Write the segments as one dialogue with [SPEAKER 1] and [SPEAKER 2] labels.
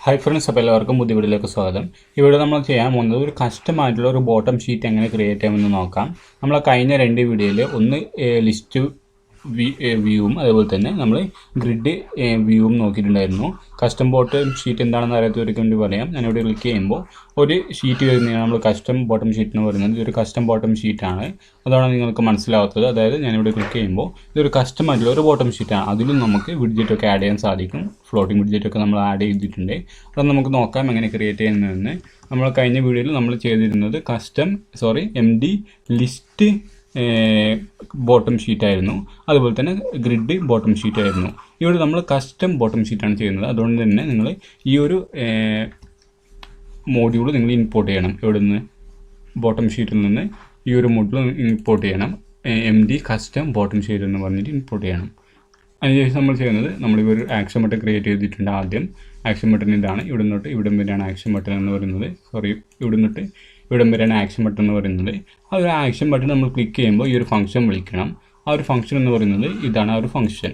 [SPEAKER 1] Hi friends, എല്ലാവർക്കും പുതിയ വീഡിയോയിലേക്ക് സ്വാഗതം. ഇവിടെ നമ്മൾ ചെയ്യാൻ പോകുന്നത് ഒരു കസ്റ്റം ആയിട്ടുള്ള ഒരു ബോട്ടം ഷീറ്റ് എങ്ങനെ ക്രിയേറ്റ് ചെയ്യാമെന്ന് നോക്കാം. നമ്മൾ കഴിഞ്ഞ രണ്ട് വീഡിയോയിൽ ഒന്ന് ലിസ്റ്റ് വ്യൂവും അതുപോലെ തന്നെ നമ്മൾ ഗ്രിഡ് വ്യൂവും നോക്കിയിട്ടുണ്ടായിരുന്നു. കസ്റ്റം ബോട്ടം ഷീറ്റ് എന്താണെന്ന് അറിയാത്തവർക്ക് വേണ്ടി പറയാം. ഞാനിവിടെ ക്ലിക്ക് ചെയ്യുമ്പോൾ ഒരു ഷീറ്റ് വരുന്നതാണ് നമ്മൾ കസ്റ്റം ബോട്ടം ഷീറ്റ് എന്ന് പറയുന്നത്. ഇതൊരു കസ്റ്റം ബോട്ടം ഷീറ്റാണ്. അതാണ് നിങ്ങൾക്ക് മനസ്സിലാവാത്തത്. അതായത് ഞാനിവിടെ ക്ലിക്ക് ചെയ്യുമ്പോൾ ഇതൊരു കസ്റ്റം ആയിട്ടുള്ള ഒരു ബോട്ടം ഷീറ്റാണ്. അതിലും നമുക്ക് വിഡ്ജറ്റൊക്കെ ആഡ് ചെയ്യാൻ സാധിക്കും. ഫ്ലോട്ടിംഗ് വിഡ്ജറ്റൊക്കെ നമ്മൾ ആഡ് ചെയ്തിട്ടുണ്ട്. അത് നമുക്ക് നോക്കാം എങ്ങനെ ക്രിയേറ്റ് ചെയ്യുന്നതെന്ന്. നമ്മൾ കഴിഞ്ഞ വീഡിയോയിൽ നമ്മൾ ചെയ്തിരുന്നത് MD ലിസ്റ്റ് ബോട്ടം ഷീറ്റായിരുന്നു. അതുപോലെ തന്നെ ഗ്രിഡ് ബോട്ടം ഷീറ്റായിരുന്നു. ഇവിടെ നമ്മൾ കസ്റ്റം ബോട്ടം ഷീറ്റാണ് ചെയ്യുന്നത്. അതുകൊണ്ട് തന്നെ നിങ്ങൾ ഈ ഒരു മോഡ്യൂൾ നിങ്ങൾ ഇമ്പോർട്ട് ചെയ്യണം. ഇവിടെ നിന്ന് ബോട്ടം ഷീറ്റിൽ നിന്ന് ഈ ഒരു മോഡ്യൂൾ ഇമ്പോർട്ട് ചെയ്യണം. MD കസ്റ്റം ബോട്ടം ഷീറ്റ് എന്ന് പറഞ്ഞിട്ട് ഇമ്പോർട്ട് ചെയ്യണം. അതിനുശേഷം നമ്മൾ ചെയ്യുന്നത് നമ്മളിപ്പോൾ ഒരു ആക്ഷൻ ബട്ടൺ ക്രിയേറ്റ് ചെയ്തിട്ടുണ്ട്. ആദ്യം ആക്ഷൻ ബട്ടൺ ഇതാണ്. ഇവിടെ നിന്നിട്ട് ഇവിടം വരെയാണ് ആക്ഷൻ ബട്ടൺ എന്ന് പറയുന്നത്. ഇവിടെ നിന്നിട്ട് ഇവിടം വരെയാണ് ആക്ഷൻ ബട്ടൺ എന്ന് പറയുന്നത്. ആ ഒരു ആക്ഷൻ ബട്ടൺ നമ്മൾ ക്ലിക്ക് ചെയ്യുമ്പോൾ ഈ ഒരു ഫംഗ്ഷൻ വിളിക്കണം. ആ ഒരു ഫംഗ്ഷൻ എന്ന് പറയുന്നത് ഇതാണ്. ആ ഒരു ഫംഗ്ഷൻ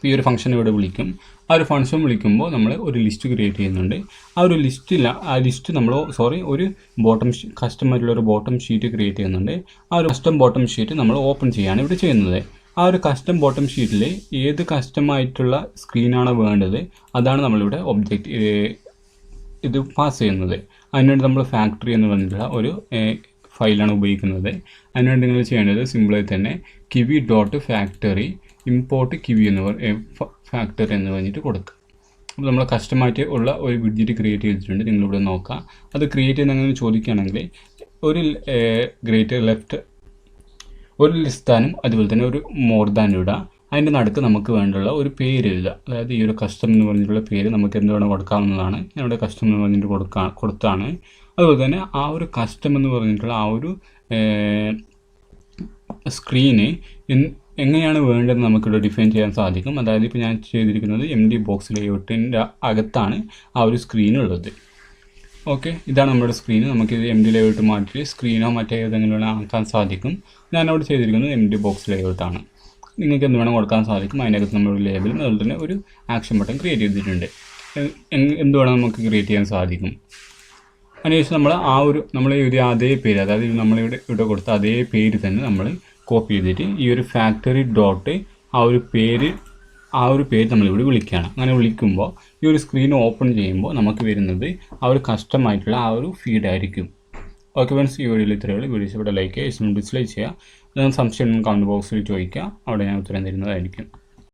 [SPEAKER 1] ഈ ഒരു ഫംഗ്ഷൻ ഇവിടെ വിളിക്കും. ആ ഒരു ഫംഗ്ഷൻ വിളിക്കുമ്പോൾ നമ്മൾ ഒരു ലിസ്റ്റ് ക്രിയേറ്റ് ചെയ്യുന്നുണ്ട്. ആ ഒരു ലിസ്റ്റ് നമ്മൾ ഒരു കസ്റ്റമായിട്ടുള്ള ഒരു ബോട്ടം ഷീറ്റ് ക്രിയേറ്റ് ചെയ്യുന്നുണ്ട്. ആ ഒരു കസ്റ്റം ബോട്ടം ഷീറ്റ് നമ്മൾ ഓപ്പൺ ചെയ്യാണ് ഇവിടെ ചെയ്യുന്നത്. ആ ഒരു കസ്റ്റം ബോട്ടം ഷീറ്റിൽ ഏത് കസ്റ്റമായിട്ടുള്ള സ്ക്രീനാണ് വേണ്ടത് അതാണ് നമ്മളിവിടെ ഇത് പാസ് ചെയ്യുന്നത്. അതിനുവേണ്ടി നമ്മൾ ഫാക്ടറി എന്ന് പറഞ്ഞിട്ടുള്ള ഒരു ഫയലാണ് ഉപയോഗിക്കുന്നത്. അതിനുവേണ്ടി നിങ്ങൾ ചെയ്യേണ്ടത് സിമ്പിളായി തന്നെ kiwi.factory import kiwi ഫാക്ടറി എന്ന് പറഞ്ഞിട്ട് കൊടുക്കുക. അപ്പോൾ നമ്മൾ കസ്റ്റമായിട്ട് ഉള്ള ഒരു വിഡ്ജറ്റ് ക്രിയേറ്റ് ചെയ്തിട്ടുണ്ട്. നിങ്ങളിവിടെ നോക്കാം. അത് ക്രിയേറ്റ് ചെയ്യുന്നതെന്ന് ചോദിക്കുകയാണെങ്കിൽ ഒരു ലിസ്റ്റാനും അതുപോലെ തന്നെ ഒരു മോർ ദാൻ ഇടുക. അതിൻ്റെ നടുക്ക് നമുക്ക് വേണ്ടുള്ള ഒരു പേര് എഴുതുക. അതായത് ഈ ഒരു കസ്റ്റം എന്ന് പറഞ്ഞിട്ടുള്ള പേര് നമുക്ക് എന്ത് വേണം കൊടുക്കാവുന്നതാണ്. ഞാനിവിടെ കസ്റ്റം എന്ന് പറഞ്ഞിട്ട് കൊടുത്താണ്. അതുപോലെ തന്നെ ആ ഒരു കസ്റ്റം എന്ന് പറഞ്ഞിട്ടുള്ള ആ ഒരു സ്ക്രീന് എങ്ങനെയാണ് വേണ്ടതെന്ന് നമുക്കിവിടെ ഡിഫൈൻ ചെയ്യാൻ സാധിക്കും. അതായത് ഇപ്പോൾ ഞാൻ ചെയ്തിരിക്കുന്നത് MD ബോക്സ് ലേഔട്ടിൻ്റെ അകത്താണ് ആ ഒരു സ്ക്രീൻ ഉള്ളത്. ഓക്കെ, ഇതാണ് നമ്മുടെ സ്ക്രീൻ. നമുക്കിത് MD ലേഔട്ട് മാറ്റി സ്ക്രീനോ മറ്റേതെങ്കിലും ആക്കാൻ സാധിക്കും. ഞാനവിടെ ചെയ്തിരിക്കുന്നത് MD ബോക്സ് ലേഔട്ടാണ്. നിങ്ങൾക്ക് എന്ത് വേണം കൊടുക്കാൻ സാധിക്കും. അതിനകത്ത് നമ്മളൊരു ലേബലും അതുപോലെ തന്നെ ഒരു ആക്ഷൻ ബട്ടൺ ക്രിയേറ്റ് ചെയ്തിട്ടുണ്ട്. എന്ത് വേണം നമുക്ക് ക്രിയേറ്റ് ചെയ്യാൻ സാധിക്കും. അതിനുശേഷം നമ്മൾ എഴുതിയ അതേ പേര്, അതായത് ഇവിടെ കൊടുത്ത അതേ പേര് തന്നെ നമ്മൾ കോപ്പി ചെയ്തിട്ട് ഈ ഒരു ഫാക്ടറി ഡോട്ട് ആ ഒരു പേര് നമ്മളിവിടെ വിളിക്കുകയാണ്. അങ്ങനെ വിളിക്കുമ്പോൾ ഈ ഒരു സ്ക്രീൻ ഓപ്പൺ ചെയ്യുമ്പോൾ നമുക്ക് വരുന്നത് ആ ഒരു കസ്റ്റമായിട്ടുള്ള ആ ഒരു ഫീഡായിരിക്കും. ഓക്കെ ഫ്രണ്ട്സ്, ഈ വീഡിയോയിൽ ഇത്രയേ ഉള്ളൂ. വീഡിയോസ് ഇവിടെ ലൈക്ക് ചെയ്യുക, ഡിസ്ലൈക്ക് ചെയ്യുക. സംശയം കമൻറ്റ് ബോക്സിൽ ചോദിക്കുക. അവിടെ ഞാൻ ഉത്തരം തരുന്നതായിരിക്കും.